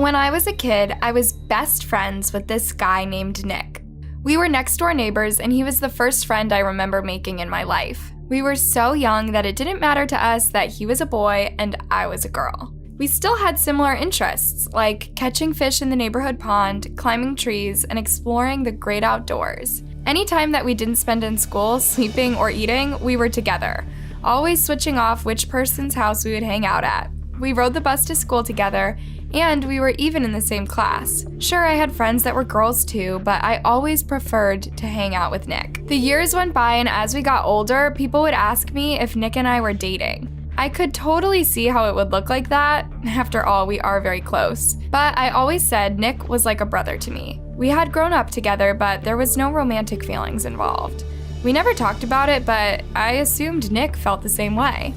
When I was a kid, I was best friends with this guy named Nick. We were next door neighbors, and he was the first friend I remember making in my life. We were so young that it didn't matter to us that he was a boy and I was a girl. We still had similar interests, like catching fish in the neighborhood pond, climbing trees, and exploring the great outdoors. Any time that we didn't spend in school, sleeping, or eating, we were together, always switching off which person's house we would hang out at. We rode the bus to school together, and we were even in the same class. Sure, I had friends that were girls too, but I always preferred to hang out with Nick. The years went by, and as we got older, people would ask me if Nick and I were dating. I could totally see how it would look like that. After all, we are very close. But I always said Nick was like a brother to me. We had grown up together, but there was no romantic feelings involved. We never talked about it, but I assumed Nick felt the same way.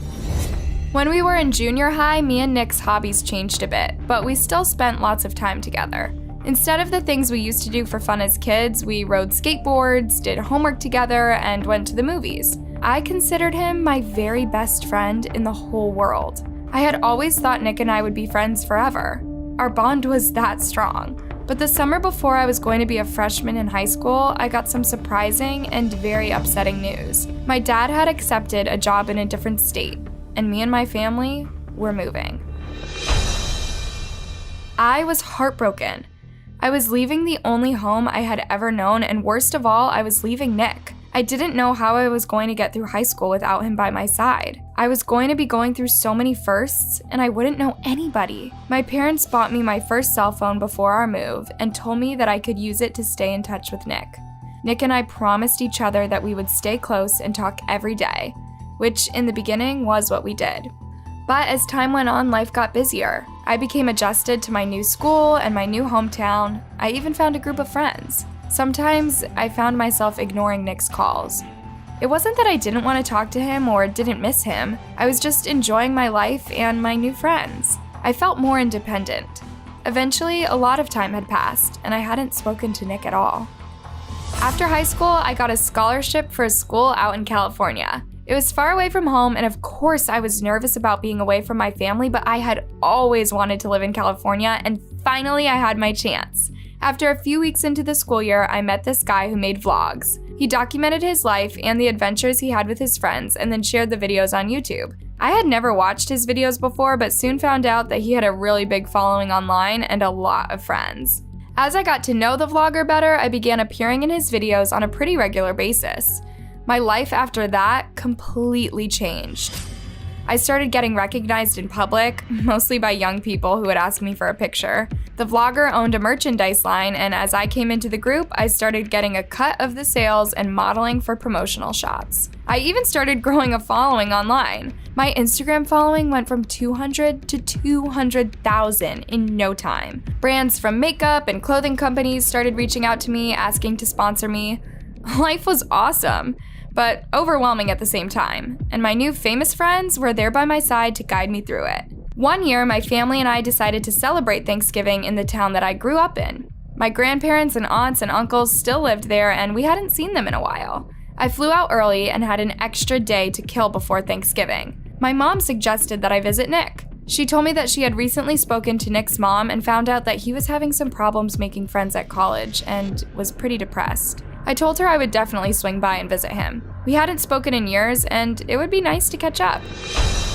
When we were in junior high, me and Nick's hobbies changed a bit, but we still spent lots of time together. Instead of the things we used to do for fun as kids, we rode skateboards, did homework together, and went to the movies. I considered him my very best friend in the whole world. I had always thought Nick and I would be friends forever. Our bond was that strong. But the summer before I was going to be a freshman in high school, I got some surprising and very upsetting news. My dad had accepted a job in a different state, and me and my family were moving. I was heartbroken. I was leaving the only home I had ever known, and worst of all, I was leaving Nick. I didn't know how I was going to get through high school without him by my side. I was going to be going through so many firsts, and I wouldn't know anybody. My parents bought me my first cell phone before our move and told me that I could use it to stay in touch with Nick. Nick and I promised each other that we would stay close and talk every day, which in the beginning was what we did. But as time went on, life got busier. I became adjusted to my new school and my new hometown. I even found a group of friends. Sometimes I found myself ignoring Nick's calls. It wasn't that I didn't want to talk to him or didn't miss him. I was just enjoying my life and my new friends. I felt more independent. Eventually, a lot of time had passed, and I hadn't spoken to Nick at all. After high school, I got a scholarship for a school out in California. It was far away from home, and of course I was nervous about being away from my family, but I had always wanted to live in California, and finally I had my chance. After a few weeks into the school year, I met this guy who made vlogs. He documented his life and the adventures he had with his friends, and then shared the videos on YouTube. I had never watched his videos before, but soon found out that he had a really big following online and a lot of friends. As I got to know the vlogger better, I began appearing in his videos on a pretty regular basis. My life after that completely changed. I started getting recognized in public, mostly by young people who would ask me for a picture. The vlogger owned a merchandise line, and as I came into the group, I started getting a cut of the sales and modeling for promotional shots. I even started growing a following online. My Instagram following went from 200 to 200,000 in no time. Brands from makeup and clothing companies started reaching out to me, asking to sponsor me. Life was awesome, but overwhelming at the same time, and my new famous friends were there by my side to guide me through it. One year, my family and I decided to celebrate Thanksgiving in the town that I grew up in. My grandparents and aunts and uncles still lived there, and we hadn't seen them in a while. I flew out early and had an extra day to kill before Thanksgiving. My mom suggested that I visit Nick. She told me that she had recently spoken to Nick's mom and found out that he was having some problems making friends at college and was pretty depressed. I told her I would definitely swing by and visit him. We hadn't spoken in years, and it would be nice to catch up.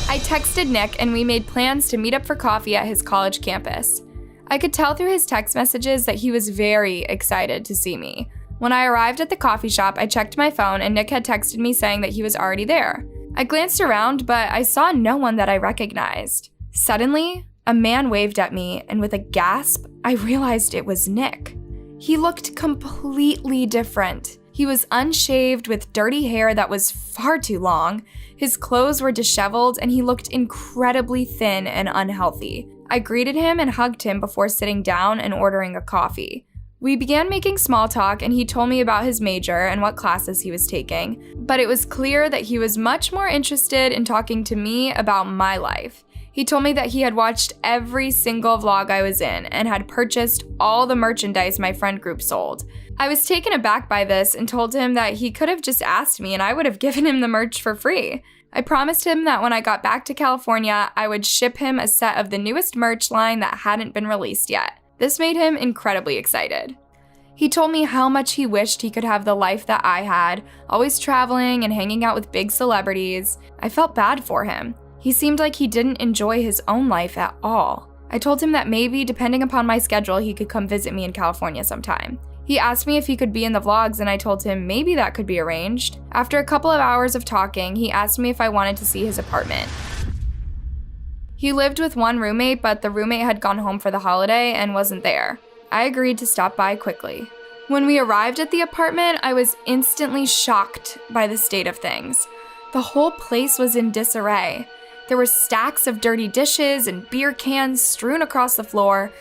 I texted Nick, and we made plans to meet up for coffee at his college campus. I could tell through his text messages that he was very excited to see me. When I arrived at the coffee shop, I checked my phone, and Nick had texted me saying that he was already there. I glanced around, but I saw no one that I recognized. Suddenly, a man waved at me, and with a gasp, I realized it was Nick. He looked completely different. He was unshaved with dirty hair that was far too long. His clothes were disheveled, and he looked incredibly thin and unhealthy. I greeted him and hugged him before sitting down and ordering a coffee. We began making small talk, and he told me about his major and what classes he was taking, but it was clear that he was much more interested in talking to me about my life. He told me that he had watched every single vlog I was in and had purchased all the merchandise my friend group sold. I was taken aback by this and told him that he could have just asked me and I would have given him the merch for free. I promised him that when I got back to California, I would ship him a set of the newest merch line that hadn't been released yet. This made him incredibly excited. He told me how much he wished he could have the life that I had, always traveling and hanging out with big celebrities. I felt bad for him. He seemed like he didn't enjoy his own life at all. I told him that maybe, depending upon my schedule, he could come visit me in California sometime. He asked me if he could be in the vlogs, and I told him maybe that could be arranged. After a couple of hours of talking, he asked me if I wanted to see his apartment. He lived with one roommate, but the roommate had gone home for the holiday and wasn't there. I agreed to stop by quickly. When we arrived at the apartment, I was instantly shocked by the state of things. The whole place was in disarray. There were stacks of dirty dishes and beer cans strewn across the floor.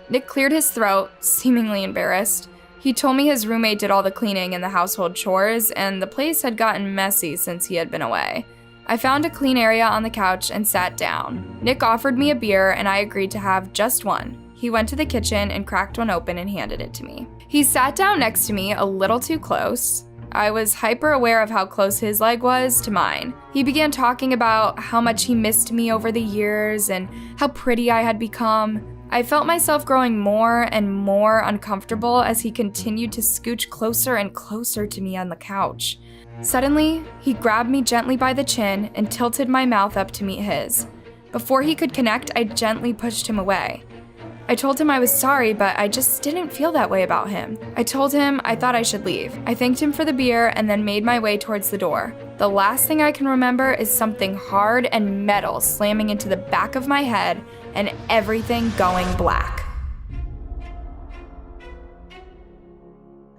Nick cleared his throat, seemingly embarrassed. He told me his roommate did all the cleaning and the household chores, and the place had gotten messy since he had been away. I found a clean area on the couch and sat down. Nick offered me a beer, and I agreed to have just one. He went to the kitchen and cracked one open and handed it to me. He sat down next to me a little too close. I was hyper aware of how close his leg was to mine. He began talking about how much he missed me over the years and how pretty I had become. I felt myself growing more and more uncomfortable as he continued to scooch closer and closer to me on the couch. Suddenly, he grabbed me gently by the chin and tilted my mouth up to meet his. Before he could connect, I gently pushed him away. I told him I was sorry, but I just didn't feel that way about him. I told him I thought I should leave. I thanked him for the beer and then made my way towards the door. The last thing I can remember is something hard and metal slamming into the back of my head and everything going black.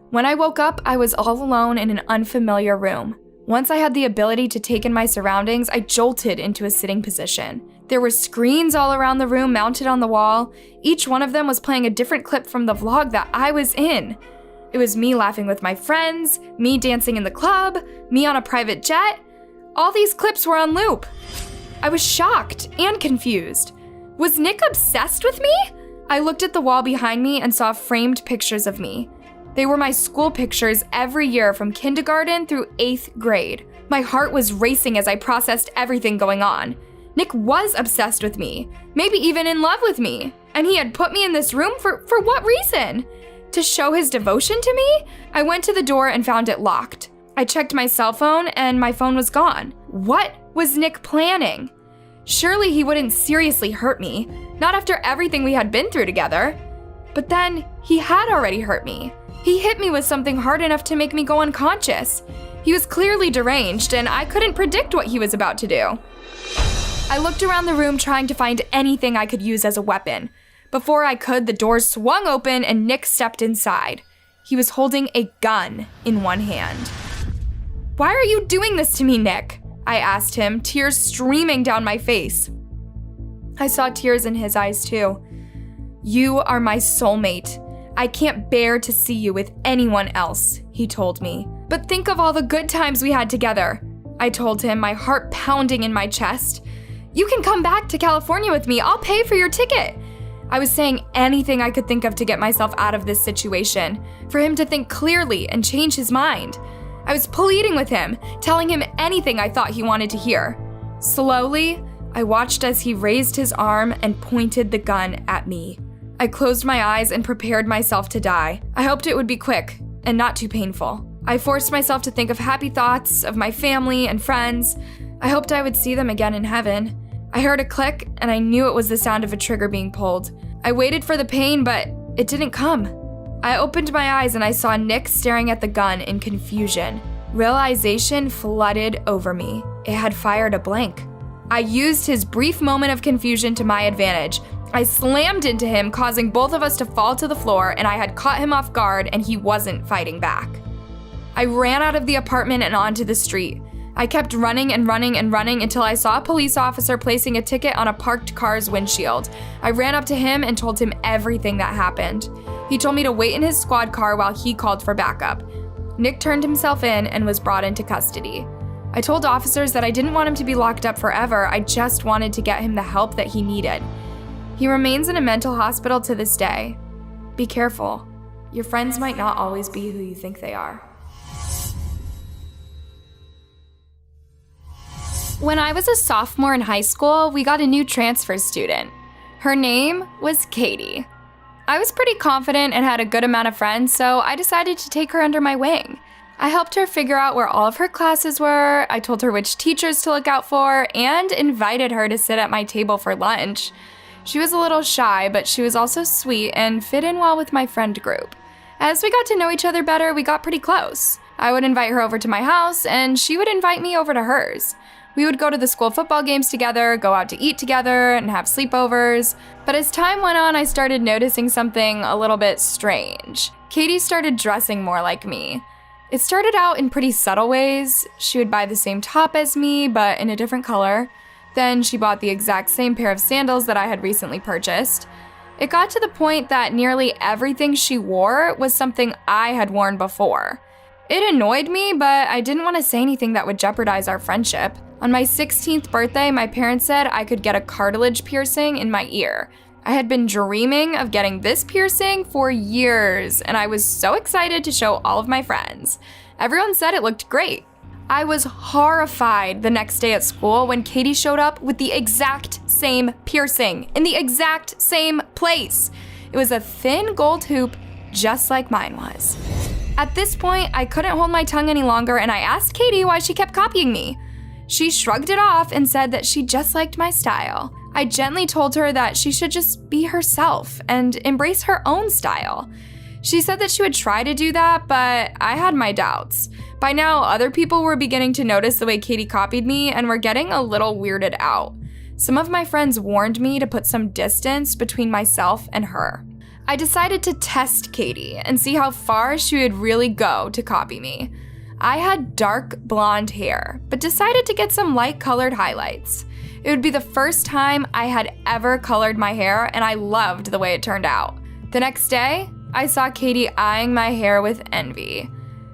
When I woke up, I was all alone in an unfamiliar room. Once I had the ability to take in my surroundings, I jolted into a sitting position. There were screens all around the room mounted on the wall. Each one of them was playing a different clip from the vlog that I was in. It was me laughing with my friends, me dancing in the club, me on a private jet. All these clips were on loop. I was shocked and confused. Was Nick obsessed with me? I looked at the wall behind me and saw framed pictures of me. They were my school pictures every year from kindergarten through 8th grade. My heart was racing as I processed everything going on. Nick was obsessed with me, maybe even in love with me, and he had put me in this room for what reason? To show his devotion to me? I went to the door and found it locked. I checked my cell phone and my phone was gone. What was Nick planning? Surely he wouldn't seriously hurt me, not after everything we had been through together. But then, he had already hurt me. He hit me with something hard enough to make me go unconscious. He was clearly deranged, and I couldn't predict what he was about to do. I looked around the room trying to find anything I could use as a weapon. Before I could, the doors swung open and Nick stepped inside. He was holding a gun in one hand. "Why are you doing this to me, Nick?" I asked him, tears streaming down my face. I saw tears in his eyes too. "You are my soulmate. I can't bear to see you with anyone else," he told me. "But think of all the good times we had together," I told him, my heart pounding in my chest. "You can come back to California with me. I'll pay for your ticket." I was saying anything I could think of to get myself out of this situation, for him to think clearly and change his mind. I was pleading with him, telling him anything I thought he wanted to hear. Slowly, I watched as he raised his arm and pointed the gun at me. I closed my eyes and prepared myself to die. I hoped it would be quick and not too painful. I forced myself to think of happy thoughts of my family and friends. I hoped I would see them again in heaven. I heard a click, and I knew it was the sound of a trigger being pulled. I waited for the pain, but it didn't come. I opened my eyes and I saw Nick staring at the gun in confusion. Realization flooded over me. It had fired a blank. I used his brief moment of confusion to my advantage. I slammed into him, causing both of us to fall to the floor, and I had caught him off guard and he wasn't fighting back. I ran out of the apartment and onto the street. I kept running and running and running until I saw a police officer placing a ticket on a parked car's windshield. I ran up to him and told him everything that happened. He told me to wait in his squad car while he called for backup. Nick turned himself in and was brought into custody. I told officers that I didn't want him to be locked up forever. I just wanted to get him the help that he needed. He remains in a mental hospital to this day. Be careful. Your friends might not always be who you think they are. When I was a sophomore in high school, we got a new transfer student. Her name was Katie. I was pretty confident and had a good amount of friends, so I decided to take her under my wing. I helped her figure out where all of her classes were, I told her which teachers to look out for, and invited her to sit at my table for lunch. She was a little shy, but she was also sweet and fit in well with my friend group. As we got to know each other better, we got pretty close. I would invite her over to my house, and she would invite me over to hers. We would go to the school football games together, go out to eat together, and have sleepovers. But as time went on, I started noticing something a little bit strange. Katie started dressing more like me. It started out in pretty subtle ways. She would buy the same top as me, but in a different color. Then she bought the exact same pair of sandals that I had recently purchased. It got to the point that nearly everything she wore was something I had worn before. It annoyed me, but I didn't want to say anything that would jeopardize our friendship. On my 16th birthday, my parents said I could get a cartilage piercing in my ear. I had been dreaming of getting this piercing for years, and I was so excited to show all of my friends. Everyone said it looked great. I was horrified the next day at school when Katie showed up with the exact same piercing in the exact same place. It was a thin gold hoop, just like mine was. At this point, I couldn't hold my tongue any longer, and I asked Katie why she kept copying me. She shrugged it off and said that she just liked my style. I gently told her that she should just be herself and embrace her own style. She said that she would try to do that, but I had my doubts. By now, other people were beginning to notice the way Katie copied me and were getting a little weirded out. Some of my friends warned me to put some distance between myself and her. I decided to test Katie and see how far she would really go to copy me. I had dark blonde hair, but decided to get some light-colored highlights. It would be the first time I had ever colored my hair, and I loved the way it turned out. The next day, I saw Katie eyeing my hair with envy.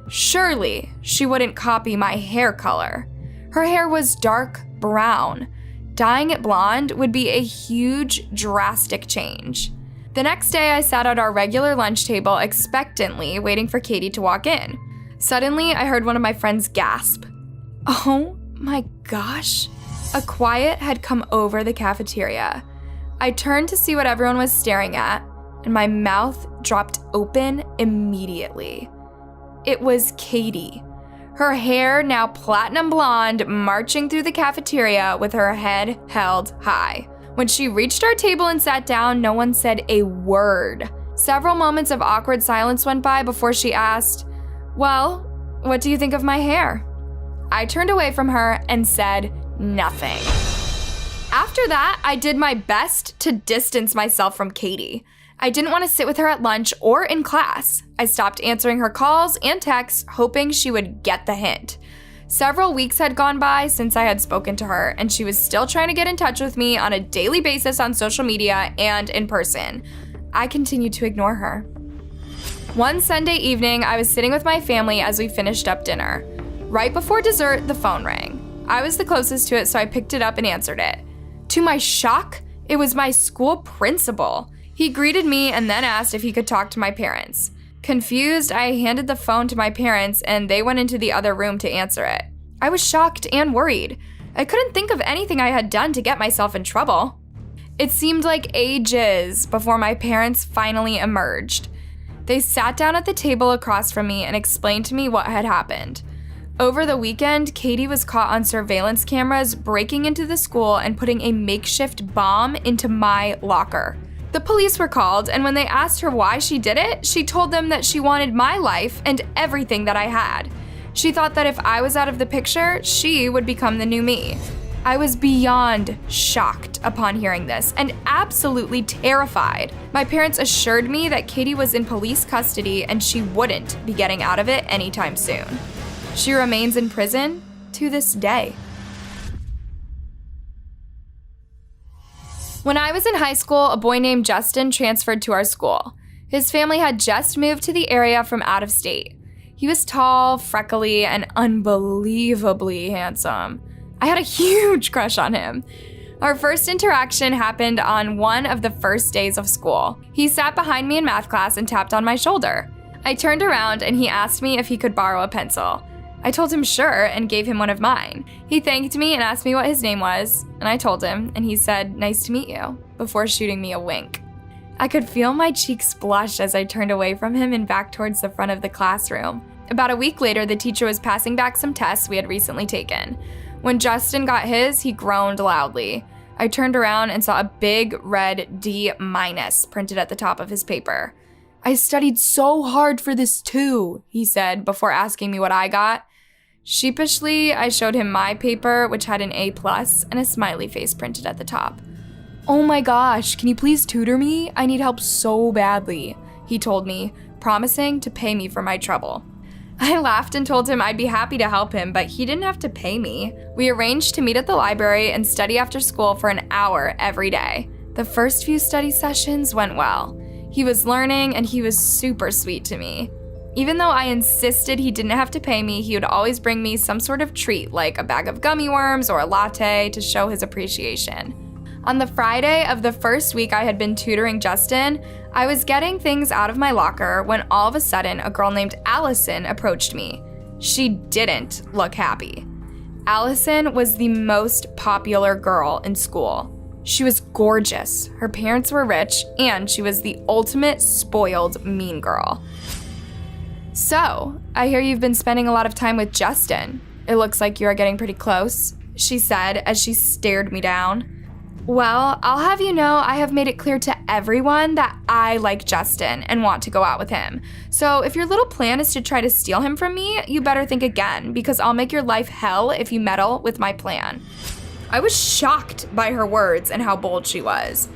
Surely she wouldn't copy my hair color. Her hair was dark brown. Dyeing it blonde would be a huge, drastic change. The next day, I sat at our regular lunch table expectantly, waiting for Katie to walk in. Suddenly, I heard one of my friends gasp. Oh my gosh. A quiet had come over the cafeteria. I turned to see what everyone was staring at, and my mouth dropped open immediately. It was Katie. Her hair now platinum blonde, marching through the cafeteria with her head held high. When she reached our table and sat down, no one said a word. Several moments of awkward silence went by before she asked, "Well, what do you think of my hair?" I turned away from her and said nothing. After that, I did my best to distance myself from Katie. I didn't want to sit with her at lunch or in class. I stopped answering her calls and texts, hoping she would get the hint. Several weeks had gone by since I had spoken to her, and she was still trying to get in touch with me on a daily basis on social media and in person. I continued to ignore her. One Sunday evening, I was sitting with my family as we finished up dinner. Right before dessert, the phone rang. I was the closest to it, so I picked it up and answered it. To my shock, it was my school principal. He greeted me and then asked if he could talk to my parents. Confused, I handed the phone to my parents and they went into the other room to answer it. I was shocked and worried. I couldn't think of anything I had done to get myself in trouble. It seemed like ages before my parents finally emerged. They sat down at the table across from me and explained to me what had happened. Over the weekend, Katie was caught on surveillance cameras breaking into the school and putting a makeshift bomb into my locker. The police were called, and when they asked her why she did it, she told them that she wanted my life and everything that I had. She thought that if I was out of the picture, she would become the new me. I was beyond shocked upon hearing this and absolutely terrified. My parents assured me that Katie was in police custody and she wouldn't be getting out of it anytime soon. She remains in prison to this day. When I was in high school, a boy named Justin transferred to our school. His family had just moved to the area from out of state. He was tall, freckly, and unbelievably handsome. I had a huge crush on him. Our first interaction happened on one of the first days of school. He sat behind me in math class and tapped on my shoulder. I turned around and he asked me if he could borrow a pencil. I told him sure and gave him one of mine. He thanked me and asked me what his name was, and I told him, and he said, "Nice to meet you," before shooting me a wink. I could feel my cheeks blush as I turned away from him and back towards the front of the classroom. About a week later, the teacher was passing back some tests we had recently taken. When Justin got his, he groaned loudly. I turned around and saw a big red D- printed at the top of his paper. "I studied so hard for this too," he said before asking me what I got. Sheepishly, I showed him my paper, which had an A+ and a smiley face printed at the top. "Oh my gosh, can you please tutor me? I need help so badly," he told me, promising to pay me for my trouble. I laughed and told him I'd be happy to help him, but he didn't have to pay me. We arranged to meet at the library and study after school for an hour every day. The first few study sessions went well. He was learning and he was super sweet to me. Even though I insisted he didn't have to pay me, he would always bring me some sort of treat like a bag of gummy worms or a latte to show his appreciation. On the Friday of the first week I had been tutoring Justin, I was getting things out of my locker when all of a sudden a girl named Allison approached me. She didn't look happy. Allison was the most popular girl in school. She was gorgeous, her parents were rich, and she was the ultimate spoiled mean girl. "So, I hear you've been spending a lot of time with Justin. It looks like you are getting pretty close," she said as she stared me down. "Well, I'll have you know I have made it clear to everyone that I like Justin and want to go out with him. So if your little plan is to try to steal him from me, you better think again, because I'll make your life hell if you meddle with my plan." I was shocked by her words and how bold she was.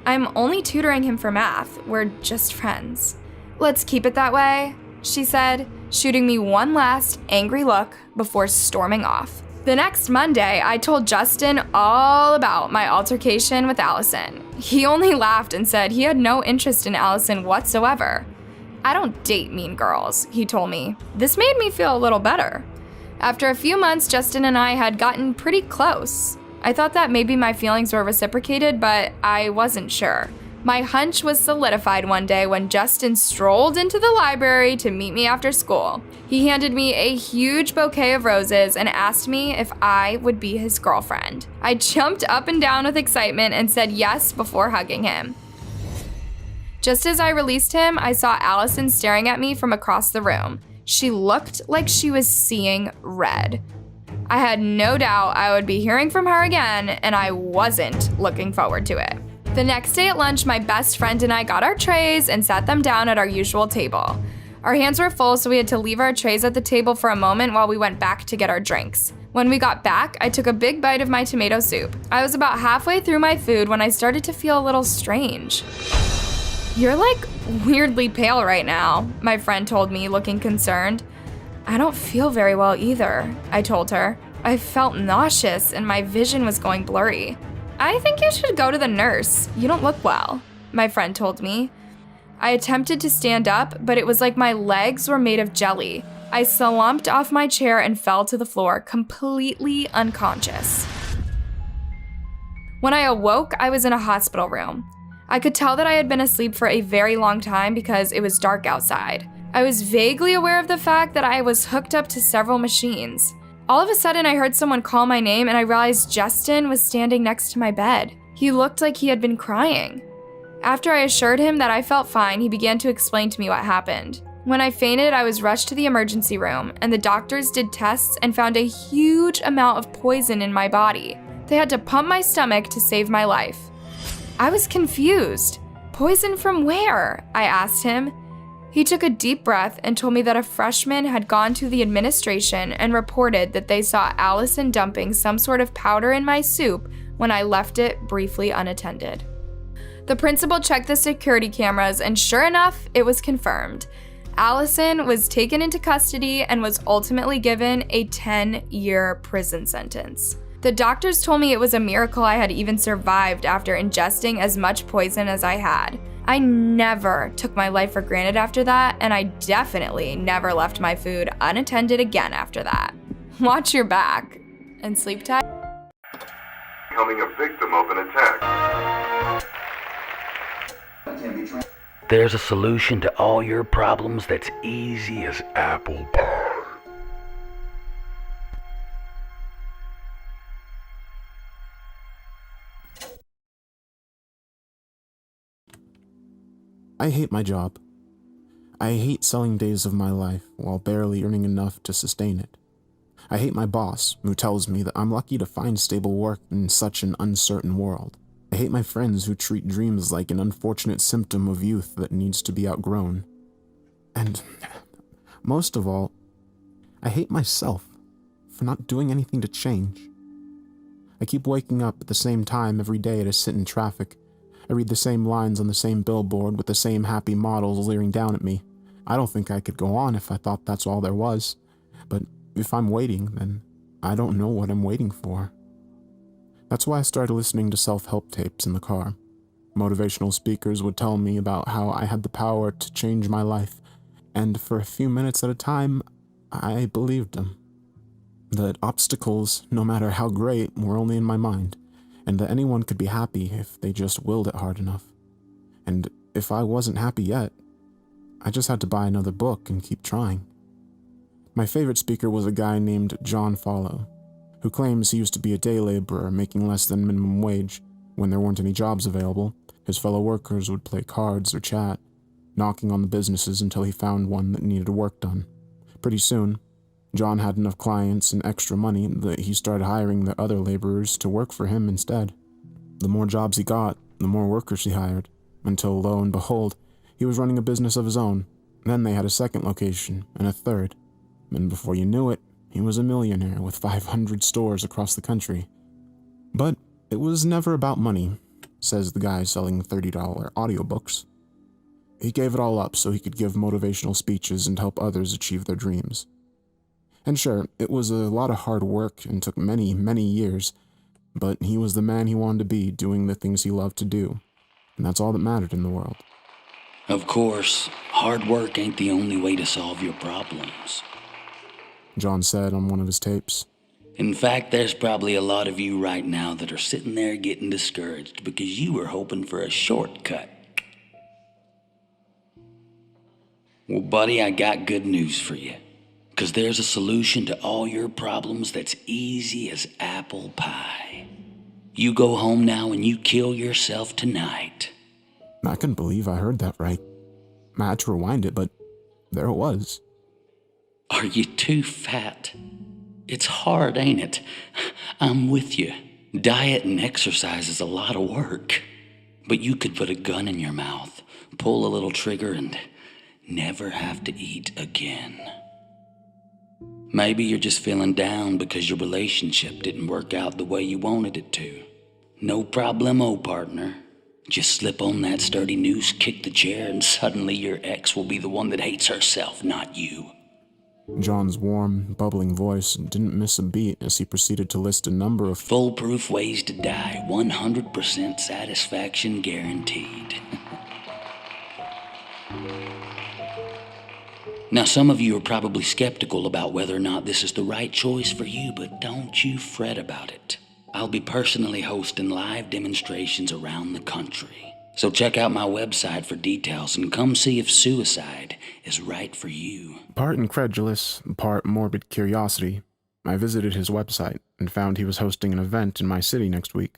"I'm only tutoring him for math. We're just friends." "Let's keep it that way," she said, shooting me one last angry look before storming off. The next Monday, I told Justin all about my altercation with Allison. He only laughed and said he had no interest in Allison whatsoever. "I don't date mean girls," he told me. This made me feel a little better. After a few months, Justin and I had gotten pretty close. I thought that maybe my feelings were reciprocated, but I wasn't sure. My hunch was solidified one day when Justin strolled into the library to meet me after school. He handed me a huge bouquet of roses and asked me if I would be his girlfriend. I jumped up and down with excitement and said yes before hugging him. Just as I released him, I saw Allison staring at me from across the room. She looked like she was seeing red. I had no doubt I would be hearing from her again, and I wasn't looking forward to it. The next day at lunch, my best friend and I got our trays and sat them down at our usual table. Our hands were full, so we had to leave our trays at the table for a moment while we went back to get our drinks. When we got back, I took a big bite of my tomato soup. I was about halfway through my food when I started to feel a little strange. "You're like weirdly pale right now," my friend told me, looking concerned. "I don't feel very well either," I told her. I felt nauseous and my vision was going blurry. "I think you should go to the nurse. You don't look well," my friend told me. I attempted to stand up, but it was like my legs were made of jelly. I slumped off my chair and fell to the floor, completely unconscious. When I awoke, I was in a hospital room. I could tell that I had been asleep for a very long time because it was dark outside. I was vaguely aware of the fact that I was hooked up to several machines. All of a sudden, I heard someone call my name and I realized Justin was standing next to my bed. He looked like he had been crying. After I assured him that I felt fine, he began to explain to me what happened. When I fainted, I was rushed to the emergency room, and the doctors did tests and found a huge amount of poison in my body. They had to pump my stomach to save my life. I was confused. "Poison from where?" I asked him. He took a deep breath and told me that a freshman had gone to the administration and reported that they saw Allison dumping some sort of powder in my soup when I left it briefly unattended. The principal checked the security cameras, and sure enough, it was confirmed. Allison was taken into custody and was ultimately given a 10-year prison sentence. The doctors told me it was a miracle I had even survived after ingesting as much poison as I had. I never took my life for granted after that, and I definitely never left my food unattended again after that. Watch your back and sleep tight. Becoming a victim of an attack. There's a solution to all your problems that's easy as apple pie. I hate my job. I hate selling days of my life while barely earning enough to sustain it. I hate my boss, who tells me that I'm lucky to find stable work in such an uncertain world. I hate my friends who treat dreams like an unfortunate symptom of youth that needs to be outgrown. And most of all, I hate myself for not doing anything to change. I keep waking up at the same time every day to sit in traffic. I read the same lines on the same billboard with the same happy models leering down at me. I don't think I could go on if I thought that's all there was. But if I'm waiting, then I don't know what I'm waiting for. That's why I started listening to self-help tapes in the car. Motivational speakers would tell me about how I had the power to change my life, and for a few minutes at a time, I believed them. That obstacles, no matter how great, were only in my mind, and that anyone could be happy if they just willed it hard enough. And if I wasn't happy yet, I just had to buy another book and keep trying. My favorite speaker was a guy named John Follow, who claims he used to be a day laborer making less than minimum wage. When there weren't any jobs available, his fellow workers would play cards or chat, knocking on the businesses until he found one that needed work done. Pretty soon, John had enough clients and extra money that he started hiring the other laborers to work for him instead. The more jobs he got, the more workers he hired, until lo and behold, he was running a business of his own. Then they had a second location, and a third. And before you knew it, he was a millionaire with 500 stores across the country. But it was never about money, says the guy selling $30 audiobooks. He gave it all up so he could give motivational speeches and help others achieve their dreams. And sure, it was a lot of hard work and took many, many years, but he was the man he wanted to be, doing the things he loved to do. And that's all that mattered in the world. Of course, hard work ain't the only way to solve your problems, John said on one of his tapes. In fact, there's probably a lot of you right now that are sitting there getting discouraged because you were hoping for a shortcut. Well, buddy, I got good news for you. Because there's a solution to all your problems that's easy as apple pie. You go home now and you kill yourself tonight. I couldn't believe I heard that right. I had to rewind it, but there it was. Are you too fat? It's hard, ain't it? I'm with you. Diet and exercise is a lot of work. But you could put a gun in your mouth, pull a little trigger, and never have to eat again. Maybe you're just feeling down because your relationship didn't work out the way you wanted it to. No problemo, partner. Just slip on that sturdy noose, kick the chair, and suddenly your ex will be the one that hates herself, not you. John's warm, bubbling voice didn't miss a beat as he proceeded to list a number of foolproof ways to die, 100% satisfaction guaranteed. Now, some of you are probably skeptical about whether or not this is the right choice for you, but don't you fret about it. I'll be personally hosting live demonstrations around the country. So check out my website for details and come see if suicide is right for you. Part incredulous, part morbid curiosity, I visited his website and found he was hosting an event in my city next week.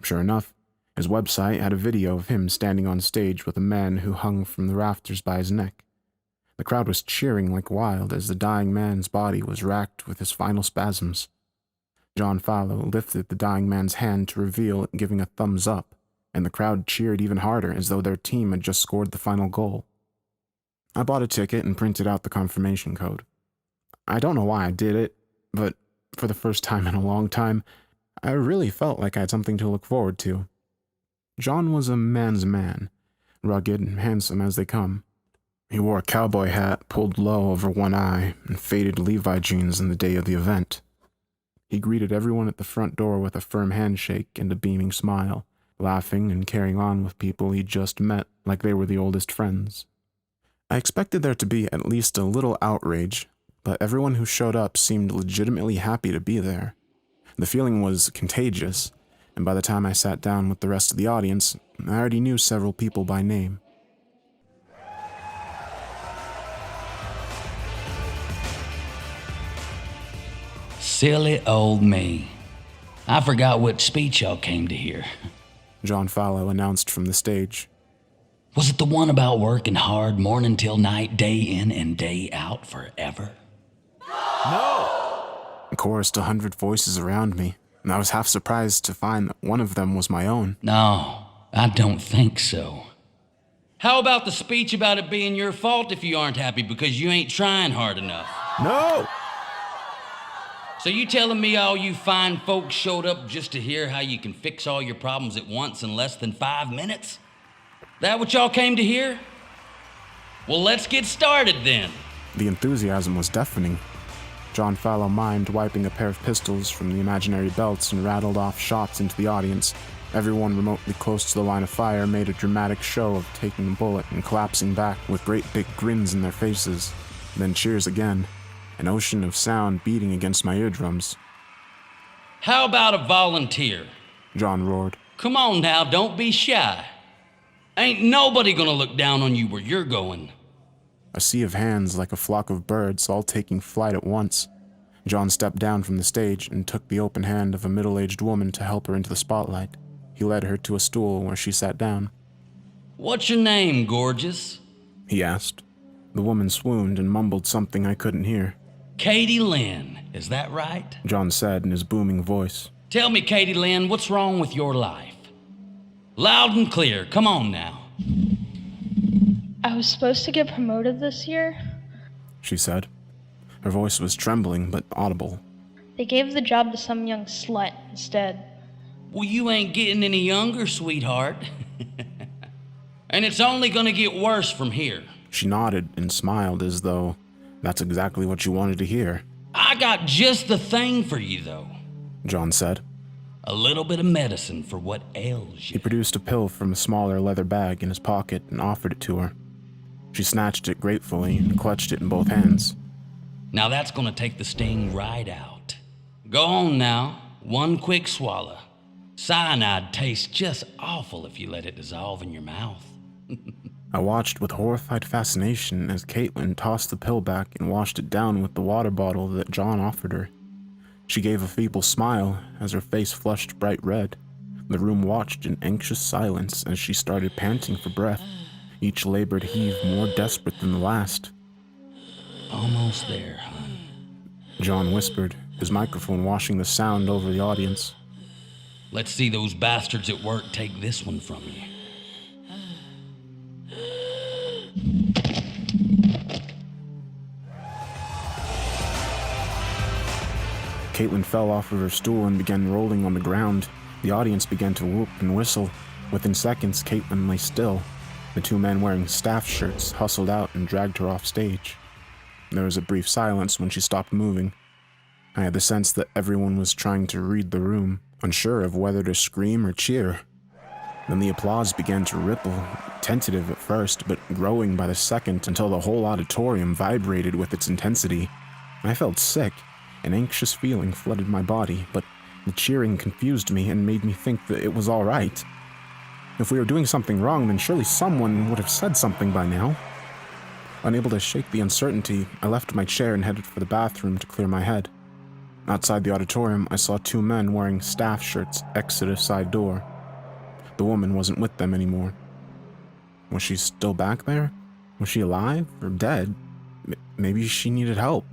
Sure enough, his website had a video of him standing on stage with a man who hung from the rafters by his neck. The crowd was cheering like wild as the dying man's body was racked with his final spasms. John Fallow lifted the dying man's hand to reveal it, giving a thumbs up, and the crowd cheered even harder as though their team had just scored the final goal. I bought a ticket and printed out the confirmation code. I don't know why I did it, but for the first time in a long time, I really felt like I had something to look forward to. John was a man's man, rugged and handsome as they come. He wore a cowboy hat pulled low over one eye and faded Levi jeans on the day of the event. He greeted everyone at the front door with a firm handshake and a beaming smile, laughing and carrying on with people he'd just met like they were the oldest friends. I expected there to be at least a little outrage, but everyone who showed up seemed legitimately happy to be there. The feeling was contagious, and by the time I sat down with the rest of the audience, I already knew several people by name. Silly old me. I forgot what speech y'all came to hear. John Fallow announced from the stage. Was it the one about working hard morning till night, day in and day out forever? Chorused 100 voices around me, and I was half surprised to find that one of them was my own. No, I don't think so. How about the speech about it being your fault if you aren't happy because you ain't trying hard enough? No! So you telling me all you fine folks showed up just to hear how you can fix all your problems at once in less than 5 minutes? That what y'all came to hear? Well, let's get started then. The enthusiasm was deafening. John Fallow mimed wiping a pair of pistols from the imaginary belts and rattled off shots into the audience. Everyone remotely close to the line of fire made a dramatic show of taking the bullet and collapsing back with great big grins in their faces. Then cheers again, an ocean of sound beating against my eardrums. How about a volunteer? John roared. Come on now, don't be shy. Ain't nobody gonna look down on you where you're going. A sea of hands like a flock of birds all taking flight at once. John stepped down from the stage and took the open hand of a middle-aged woman to help her into the spotlight. He led her to a stool where she sat down. What's your name, gorgeous? He asked. The woman swooned and mumbled something I couldn't hear. Katie Lynn, is that right? John said in his booming voice. Tell me, Katie Lynn, what's wrong with your life? Loud and clear, come on now. I was supposed to get promoted this year. She said. Her voice was trembling but audible. They gave the job to some young slut instead. Well, you ain't getting any younger, sweetheart. And it's only gonna get worse from here. She nodded and smiled as though that's exactly what you wanted to hear. I got just the thing for you, though. John said. A little bit of medicine for what ails He you. produced a pill from a smaller leather bag in his pocket and offered it to her. She snatched it gratefully and clutched it in both hands. Now that's gonna take the sting right out. Go on now, one quick swallow. Cyanide tastes just awful if you let it dissolve in your mouth. I watched with horrified fascination as Caitlin tossed the pill back and washed it down with the water bottle that John offered her. She gave a feeble smile as her face flushed bright red. The room watched in anxious silence as she started panting for breath, each labored heave more desperate than the last. Almost there, hon. John whispered, his microphone washing the sound over the audience. Let's see those bastards at work take this one from you. Caitlin fell off of her stool and began rolling on the ground. The audience began to whoop and whistle. Within seconds, Caitlin lay still. The two men wearing staff shirts hustled out and dragged her off stage. There was a brief silence when she stopped moving. I had the sense that everyone was trying to read the room, unsure of whether to scream or cheer. Then the applause began to ripple, tentative at first, but growing by the second until the whole auditorium vibrated with its intensity. I felt sick. An anxious feeling flooded my body, but the cheering confused me and made me think that it was all right. If we were doing something wrong, then surely someone would have said something by now. Unable to shake the uncertainty, I left my chair and headed for the bathroom to clear my head. Outside the auditorium, I saw two men wearing staff shirts exit a side door. The woman wasn't with them anymore. Was she still back there? Was she alive or dead? Maybe she needed help.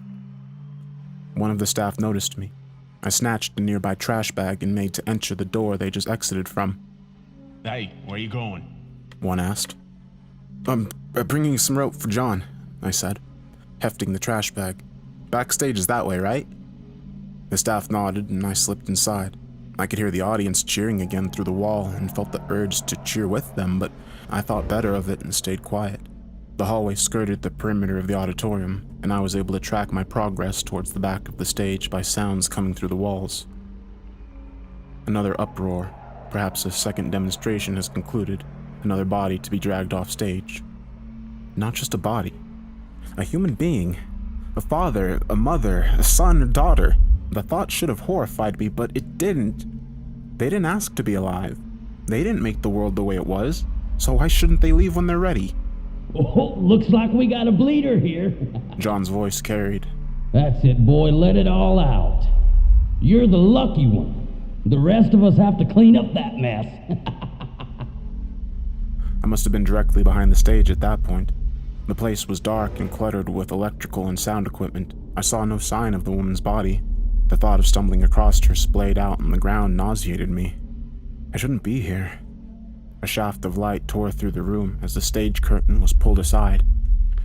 One of the staff noticed me. I snatched a nearby trash bag and made to enter the door they just exited from. Hey, where you going? One asked. I'm bringing some rope for John, I said, hefting the trash bag. Backstage is that way, right? The staff nodded and I slipped inside. I could hear the audience cheering again through the wall and felt the urge to cheer with them, but I thought better of it and stayed quiet. The hallway skirted the perimeter of the auditorium, and I was able to track my progress towards the back of the stage by sounds coming through the walls. Another uproar. Perhaps a second demonstration has concluded. Another body to be dragged off stage. Not just a body. A human being. A father, a mother, a son, a daughter. The thought should have horrified me, but it didn't. They didn't ask to be alive. They didn't make the world the way it was. So why shouldn't they leave when they're ready? Oh, looks like we got a bleeder here. John's voice carried. That's it, boy. Let it all out. You're the lucky one. The rest of us have to clean up that mess. A must have been directly behind the stage at that point. The place was dark and cluttered with electrical and sound equipment. I saw no sign of the woman's body. The thought of stumbling across her splayed out on the ground nauseated me. I shouldn't be here. A shaft of light tore through the room as the stage curtain was pulled aside.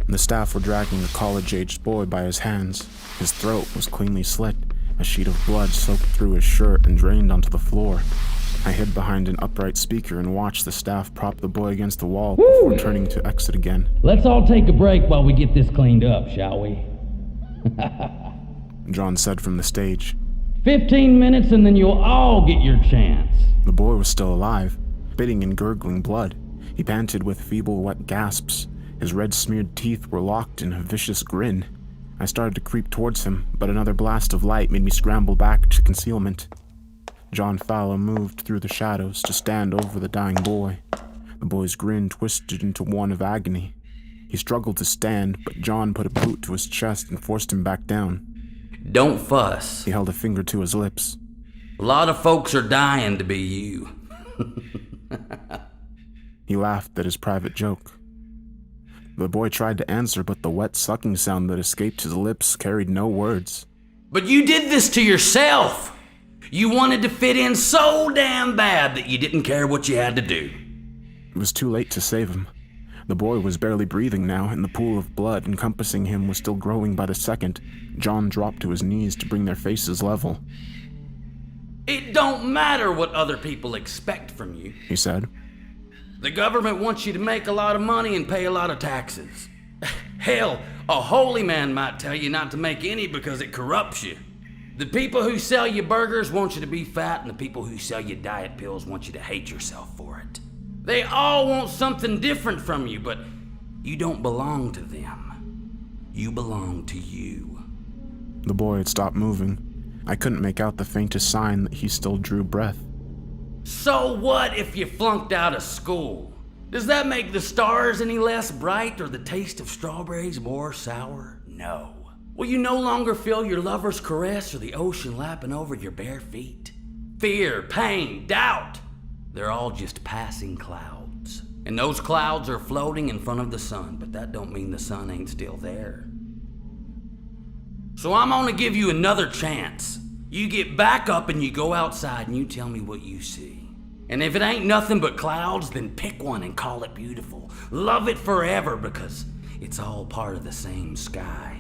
The staff were dragging a college-aged boy by his hands. His throat was cleanly slit. A sheet of blood soaked through his shirt and drained onto the floor. I hid behind an upright speaker and watched the staff prop the boy against the wall before turning to exit again. Let's all take a break while we get this cleaned up, shall we? John said from the stage. 15 minutes and then you'll all get your chance. The boy was still alive, spitting and gurgling blood. He panted with feeble, wet gasps. His red-smeared teeth were locked in a vicious grin. I started to creep towards him, but another blast of light made me scramble back to concealment. John Fowler moved through the shadows to stand over the dying boy. The boy's grin twisted into one of agony. He struggled to stand, but John put a boot to his chest and forced him back down. Don't fuss. He held a finger to his lips. A lot of folks are dying to be you. He laughed at his private joke. The boy tried to answer, but the wet sucking sound that escaped his lips carried no words. But you did this to yourself. You wanted to fit in so damn bad that you didn't care what you had to do. It was too late to save him. The boy was barely breathing now, and the pool of blood encompassing him was still growing by the second. John dropped to his knees to bring their faces level. It don't matter what other people expect from you, He said. The government wants you to make a lot of money and pay a lot of taxes. Hell, a holy man might tell you not to make any because it corrupts you. The people who sell you burgers want you to be fat, and the people who sell you diet pills want you to hate yourself for it. They all want something different from you, but you don't belong to them. You belong to you. The boy had stopped moving. I couldn't make out the faintest sign that he still drew breath. So what if you flunked out of school? Does that make the stars any less bright or the taste of strawberries more sour? No. Will you no longer feel your lover's caress or the ocean lapping over your bare feet? Fear, pain, doubt, they're all just passing clouds. And those clouds are floating in front of the sun, but that don't mean the sun ain't still there. So I'm gonna give you another chance. You get back up and you go outside and you tell me what you see. And if it ain't nothing but clouds, then pick one and call it beautiful. Love it forever because it's all part of the same sky.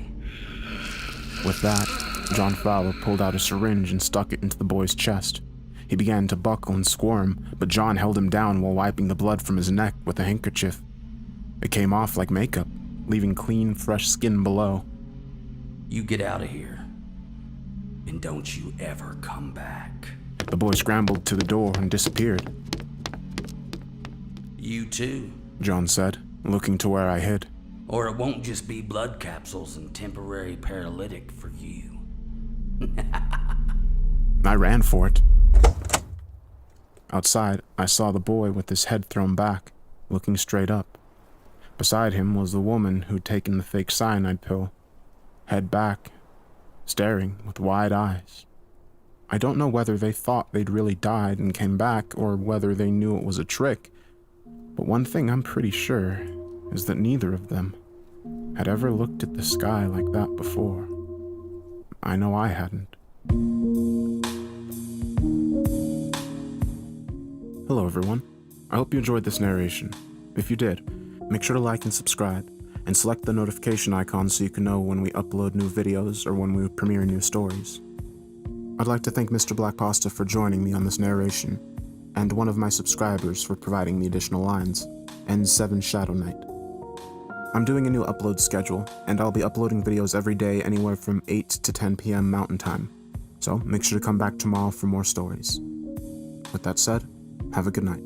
With that, John Fowler pulled out a syringe and stuck it into the boy's chest. He began to buckle and squirm, but John held him down while wiping the blood from his neck with a handkerchief. It came off like makeup, leaving clean, fresh skin below. You get out of here, and don't you ever come back. The boy scrambled to the door and disappeared. You too. John said, looking to where I hid. Or it won't just be blood capsules and temporary paralytic for you. I ran for it. Outside, I saw the boy with his head thrown back, looking straight up. Beside him was the woman who'd taken the fake cyanide pill, head back, staring with wide eyes. I don't know whether they thought they'd really died and came back, or whether they knew it was a trick, but one thing I'm pretty sure is that neither of them had ever looked at the sky like that before. I know I hadn't. Hello everyone. I hope you enjoyed this narration. If you did, make sure to like and subscribe, and select the notification icon so you can know when we upload new videos or when we premiere new stories. I'd like to thank Mr. Black Pasta for joining me on this narration, and one of my subscribers for providing the additional lines, N7 Shadow Knight. I'm doing a new upload schedule, and I'll be uploading videos every day anywhere from 8 to 10 p.m. Mountain Time, so make sure to come back tomorrow for more stories. With that said, have a good night.